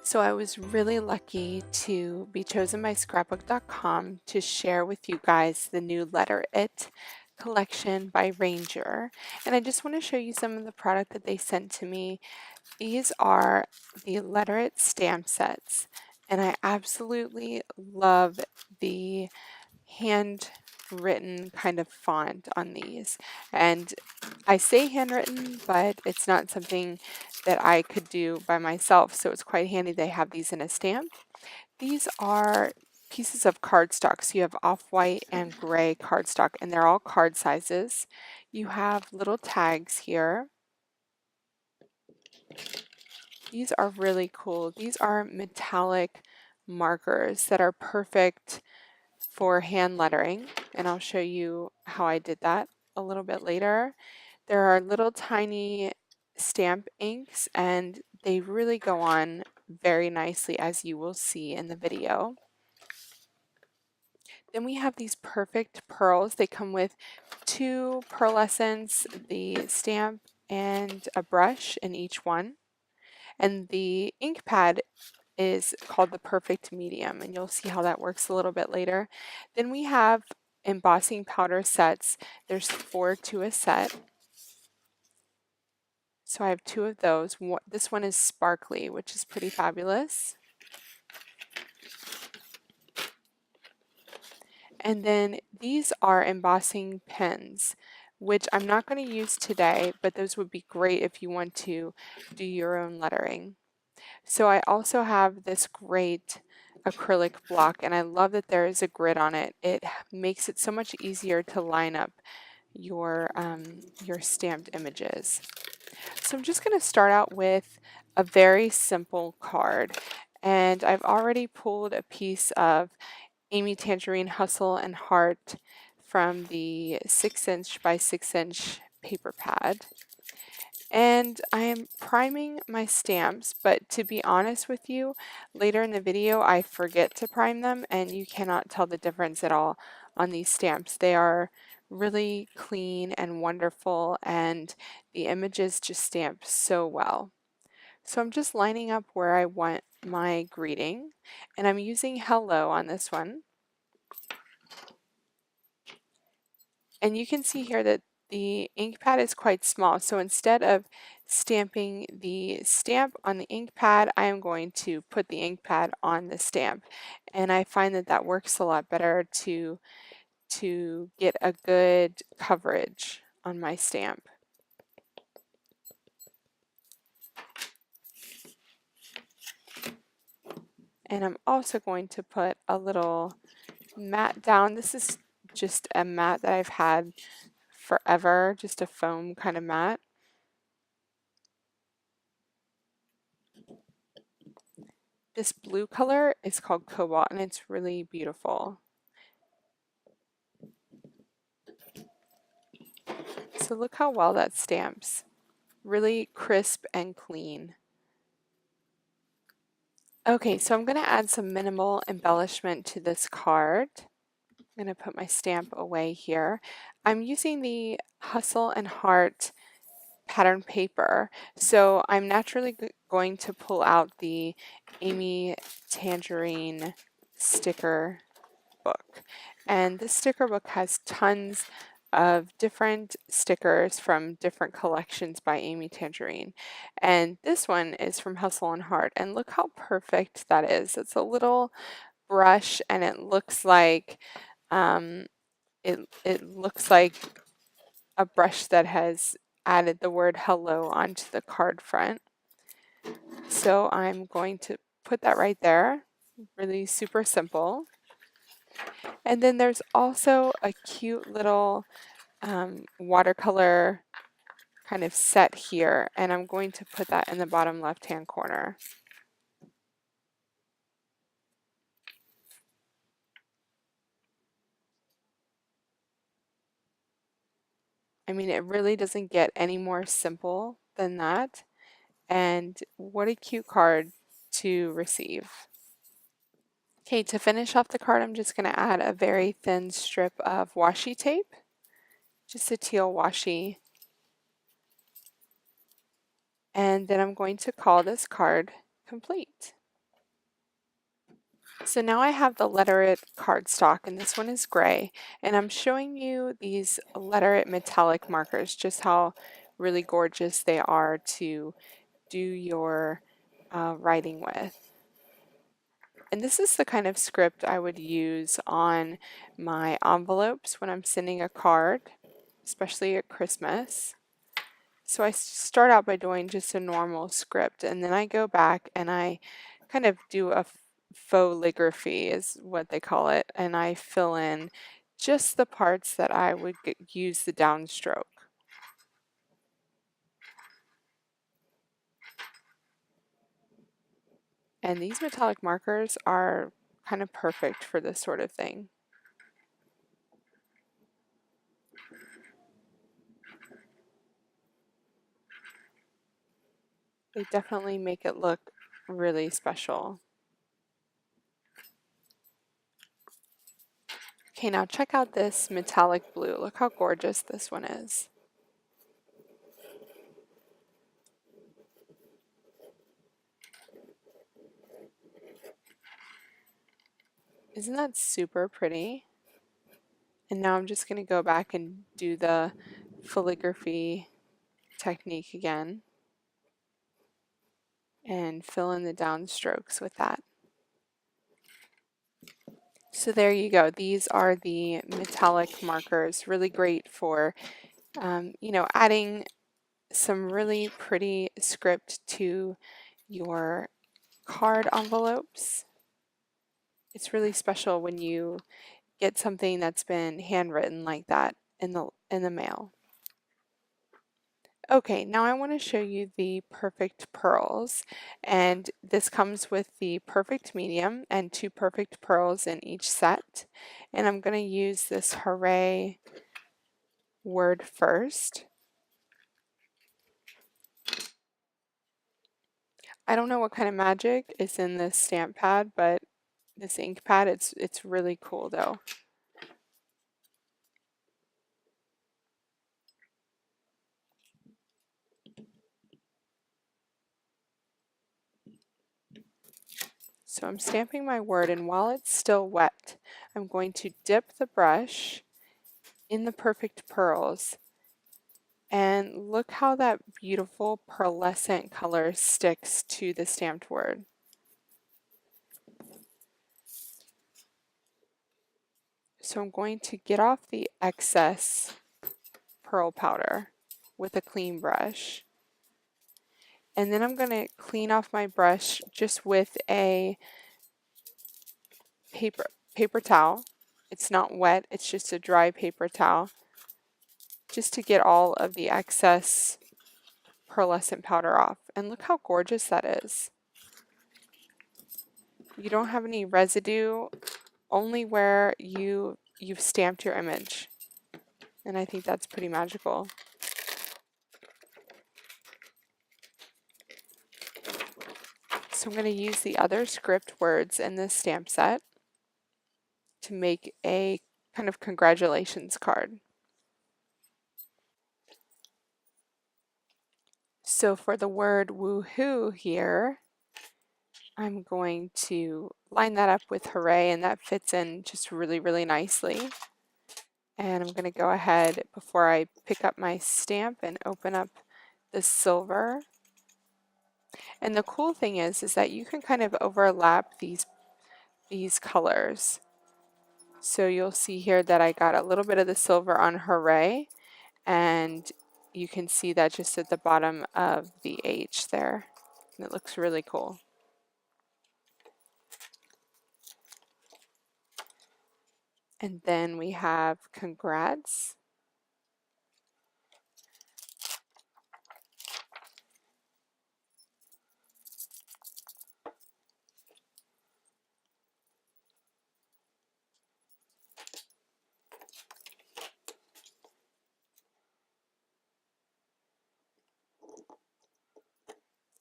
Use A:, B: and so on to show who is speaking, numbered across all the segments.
A: So I was really lucky to be chosen by scrapbook.com to share with you guys the new Letter It collection by Ranger. And I just want to show you some of the product that they sent to me. These are the Letter It stamp sets. And I absolutely love the handwritten kind of font on these. And I say handwritten, but it's not something that I could do by myself, so it's quite handy they have these in a stamp. These are pieces of cardstock, so you have off-white and gray cardstock, and they're all card sizes. You have little tags here. These are really cool. These are metallic markers that are perfect for hand lettering, and I'll show you how I did that a little bit later. There are little tiny stamp inks and they really go on very nicely, as you will see in the video. Then we have these perfect pearls. They come with 2 pearlescents, the stamp, and a brush in each one. And the ink pad is called the Perfect Medium, and you'll see how that works a little bit later. Then we have embossing powder sets. There's 4 to a set. So I have 2 of those. This one is sparkly, which is pretty fabulous. And then these are embossing pens, which I'm not going to use today, but those would be great if you want to do your own lettering. So I also have this great acrylic block, and I love that there is a grid on it. It makes it so much easier to line up your stamped images. So I'm just going to start out with a very simple card, and I've already pulled a piece of Amy Tangerine Hustle and Heart from the 6" by 6" paper pad. And I am priming my stamps, but to be honest with you, later in the video I forget to prime them and you cannot tell the difference at all on these stamps. They are really clean and wonderful, and the images just stamp so well. So I'm just lining up where I want my greeting, and I'm using hello on this one. And you can see here that the ink pad is quite small, so instead of stamping the stamp on the ink pad, I am going to put the ink pad on the stamp. And I find that that works a lot better to get a good coverage on my stamp. And I'm also going to put a little mat down. This is just a mat that I've had forever, just a foam kind of mat. This blue color is called Cobalt, and it's really beautiful. So look how well that stamps. Really crisp and clean. Okay, so I'm going to add some minimal embellishment to this card. I'm going to put my stamp away here. I'm using the Hustle and Heart pattern paper, so I'm naturally going to pull out the Amy Tangerine sticker book. And this sticker book has tons of different stickers from different collections by Amy Tangerine. And this one is from Hustle and Heart. And look how perfect that is. It's a little brush, and it looks like it looks like a brush that has added the word hello onto the card front. So I'm going to put that right there. Really super simple. And then there's also a cute little watercolor kind of set here, and I'm going to put that in the bottom left-hand corner. I mean, it really doesn't get any more simple than that. And what a cute card to receive. Okay, to finish off the card, I'm just going to add a very thin strip of washi tape, just a teal washi. And then I'm going to call this card complete. So now I have the Letter It cardstock, and this one is gray, and I'm showing you these Letter It metallic markers, just how really gorgeous they are to do your writing with. And this is the kind of script I would use on my envelopes when I'm sending a card, especially at Christmas. So I start out by doing just a normal script, and then I go back and I kind of do a fauxligraphy is what they call it, and I fill in just the parts that I would use the downstroke. And these metallic markers are kind of perfect for this sort of thing. They definitely make it look really special. Okay, now check out this metallic blue. Look how gorgeous this one is. Isn't that super pretty? And now I'm just going to go back and do the fauxligraphy technique again and fill in the downstrokes with that. So there you go. These are the metallic markers, really great for, you know, adding some really pretty script to your card envelopes. It's really special when you get something that's been handwritten like that in the mail. Okay, now I want to show you the Perfect Pearls, and this comes with the Perfect Medium and 2 Perfect Pearls in each set. And I'm going to use this Hooray word first. I don't know what kind of magic is in this stamp pad, but this ink pad, it's really cool though. So I'm stamping my word, and while it's still wet, I'm going to dip the brush in the Perfect Pearls, and look how that beautiful pearlescent color sticks to the stamped word. So I'm going to get off the excess pearl powder with a clean brush. And then I'm going to clean off my brush just with a paper towel. It's not wet, it's just a dry paper towel, just to get all of the excess pearlescent powder off. And look how gorgeous that is. You don't have any residue, only where you've stamped your image. And I think that's pretty magical. So I'm going to use the other script words in this stamp set to make a kind of congratulations card. So for the word woohoo here, I'm going to line that up with hooray, and that fits in just really, really nicely. And I'm going to go ahead before I pick up my stamp and open up the silver. And the cool thing is that you can kind of overlap these colors. So you'll see here that I got a little bit of the silver on hooray, and you can see that just at the bottom of the H there. And it looks really cool. And then we have congrats.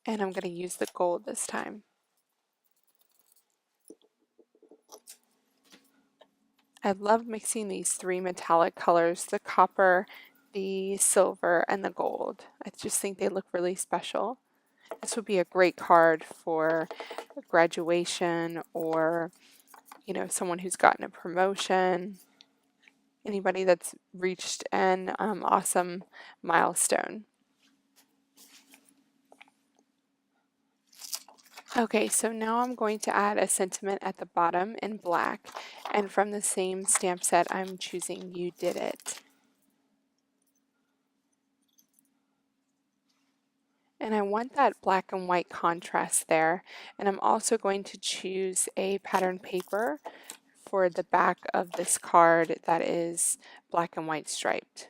A: And I'm going to use the gold this time. I love mixing these 3 metallic colors, the copper, the silver, and the gold. I just think they look really special. This would be a great card for graduation or you know, someone who's gotten a promotion, anybody that's reached an awesome milestone. Okay, so now I'm going to add a sentiment at the bottom in black, and from the same stamp set I'm choosing You Did It. And I want that black and white contrast there, and I'm also going to choose a pattern paper for the back of this card that is black and white striped.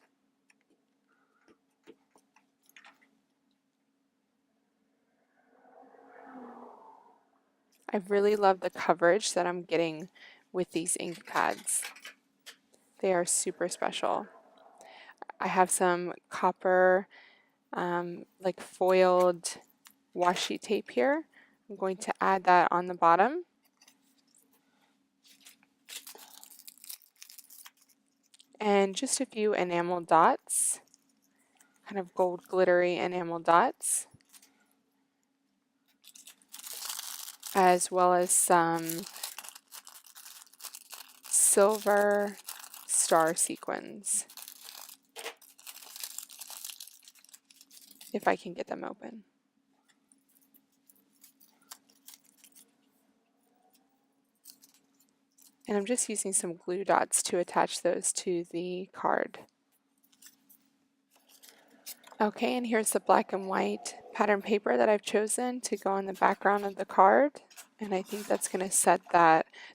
A: I really love the coverage that I'm getting with these ink pads. They are super special. I have some copper like foiled washi tape here. I'm going to add that on the bottom. And just a few enamel dots, kind of gold glittery enamel dots, as well as some silver star sequins, if I can get them open. And I'm just using some glue dots to attach those to the card. Okay, and here's the black and white pattern paper that I've chosen to go on the background of the card. And I think that's going to set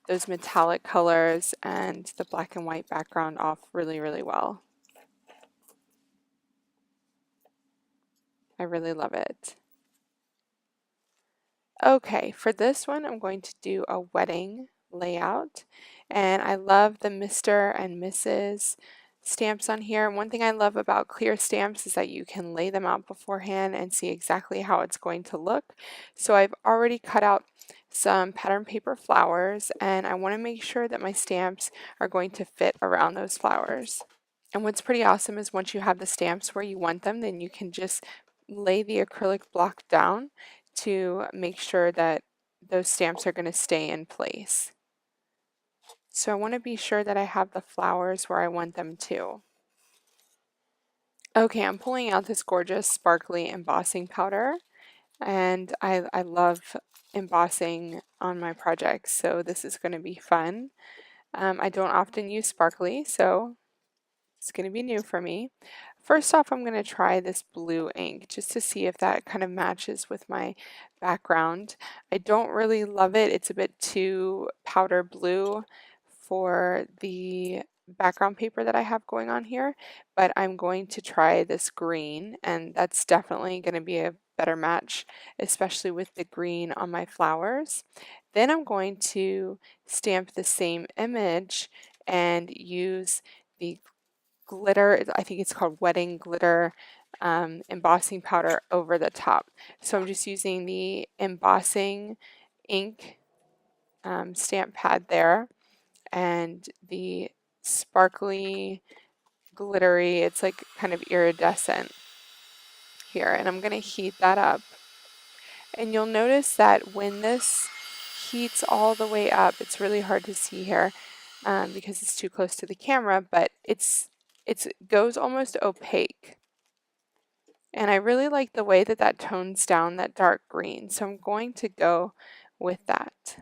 A: those metallic colors and the black and white background off really, really well. I really love it. Okay, for this one I'm going to do a wedding layout, and I love the Mr. and Mrs. stamps on here. One thing I love about clear stamps is that you can lay them out beforehand and see exactly how it's going to look. So I've already cut out some pattern paper flowers, and I want to make sure that my stamps are going to fit around those flowers. And what's pretty awesome is once you have the stamps where you want them, then you can just lay the acrylic block down to make sure that those stamps are going to stay in place. So I want to be sure that I have the flowers where I want them to. Okay, I'm pulling out this gorgeous sparkly embossing powder, and I love embossing on my projects, so this is going to be fun. I don't often use sparkly, so it's going to be new for me. First off, I'm going to try this blue ink just to see if that kind of matches with my background. I don't really love it. It's a bit too powder blue for the background paper that I have going on here, but I'm going to try this green, and that's definitely going to be a better match, especially with the green on my flowers. Then I'm going to stamp the same image and use the glitter, I think it's called Wedding Glitter embossing powder over the top. So I'm just using the embossing ink stamp pad there, and the sparkly glittery, it's like kind of iridescent here, and I'm going to heat that up. And you'll notice that when this heats all the way up, it's really hard to see here because it's too close to the camera, but it goes almost opaque. And I really like the way that that tones down that dark green, so I'm going to go with that.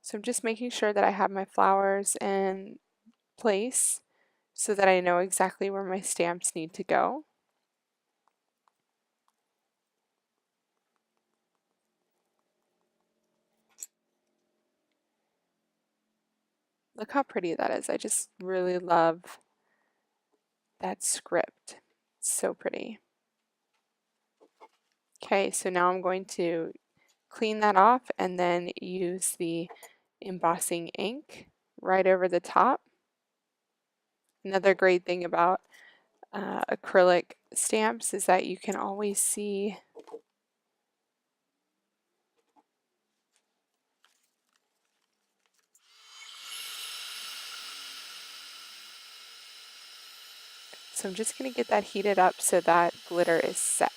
A: So I'm just making sure that I have my flowers in place so that I know exactly where my stamps need to go. Look how pretty that is. I just really love that script. It's so pretty. Okay, so now I'm going to clean that off and then use the embossing ink right over the top. Another great thing about acrylic stamps is that you can always see so I'm just going to get that heated up so that glitter is set.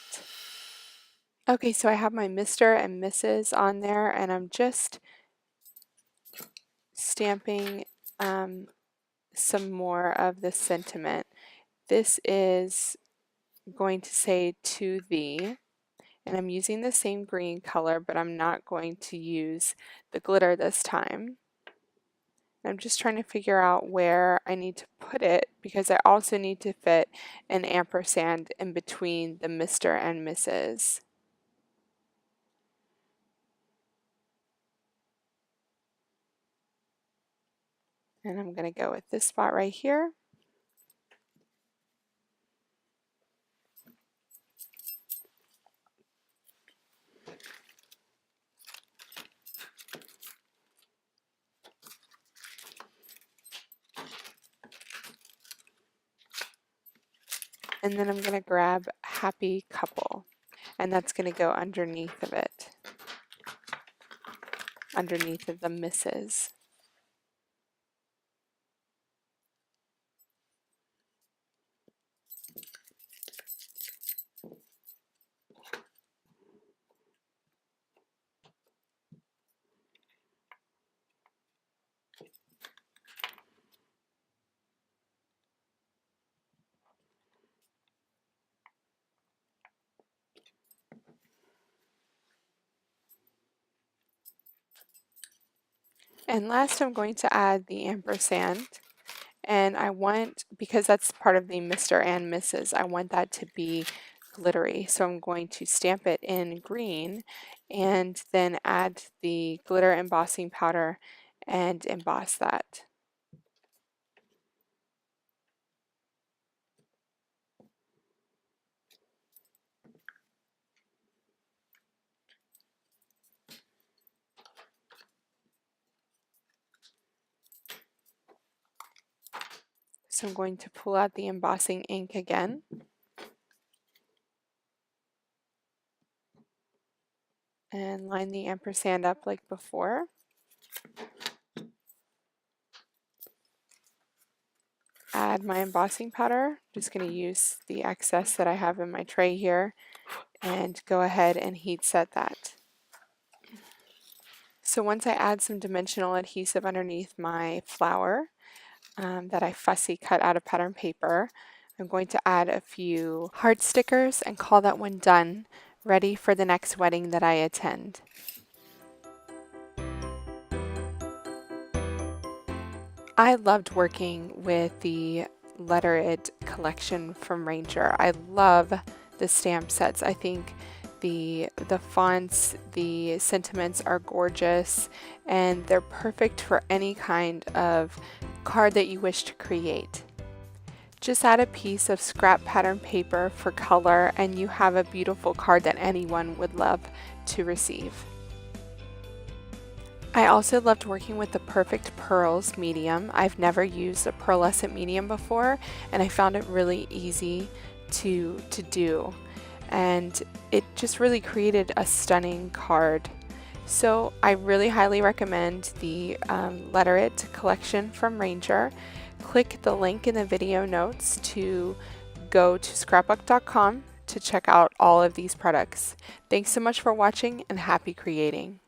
A: Okay, so I have my Mr. and Mrs. on there, and I'm just stamping some more of the sentiment. This is going to say to thee, and I'm using the same green color, but I'm not going to use the glitter this time. I'm just trying to figure out where I need to put it because I also need to fit an ampersand in between the Mr. and Mrs. And I'm going to go with this spot right here. And then I'm going to grab Happy Couple, and that's going to go underneath of it, underneath of the Mrs. And last I'm going to add the ampersand, and I want, because that's part of the Mr. and Mrs., I want that to be glittery. So I'm going to stamp it in green and then add the glitter embossing powder and emboss that. So I'm going to pull out the embossing ink again. And line the ampersand up like before. Add my embossing powder. I'm just going to use the excess that I have in my tray here and go ahead and heat set that. So once I add some dimensional adhesive underneath my flower that I fussy cut out of pattern paper, I'm going to add a few heart stickers and call that one done, ready for the next wedding that I attend. I loved working with the Letter It collection from Ranger. I love the stamp sets. I think the fonts, the sentiments are gorgeous, and they're perfect for any kind of card that you wish to create. Just add a piece of scrap pattern paper for color and you have a beautiful card that anyone would love to receive. I also loved working with the Perfect Pearls medium. I've never used a pearlescent medium before, and I found it really easy to do, and it just really created a stunning card. So I really highly recommend the Letter It collection from Ranger. Click the link in the video notes to go to scrapbook.com to check out all of these products. Thanks so much for watching, and happy creating!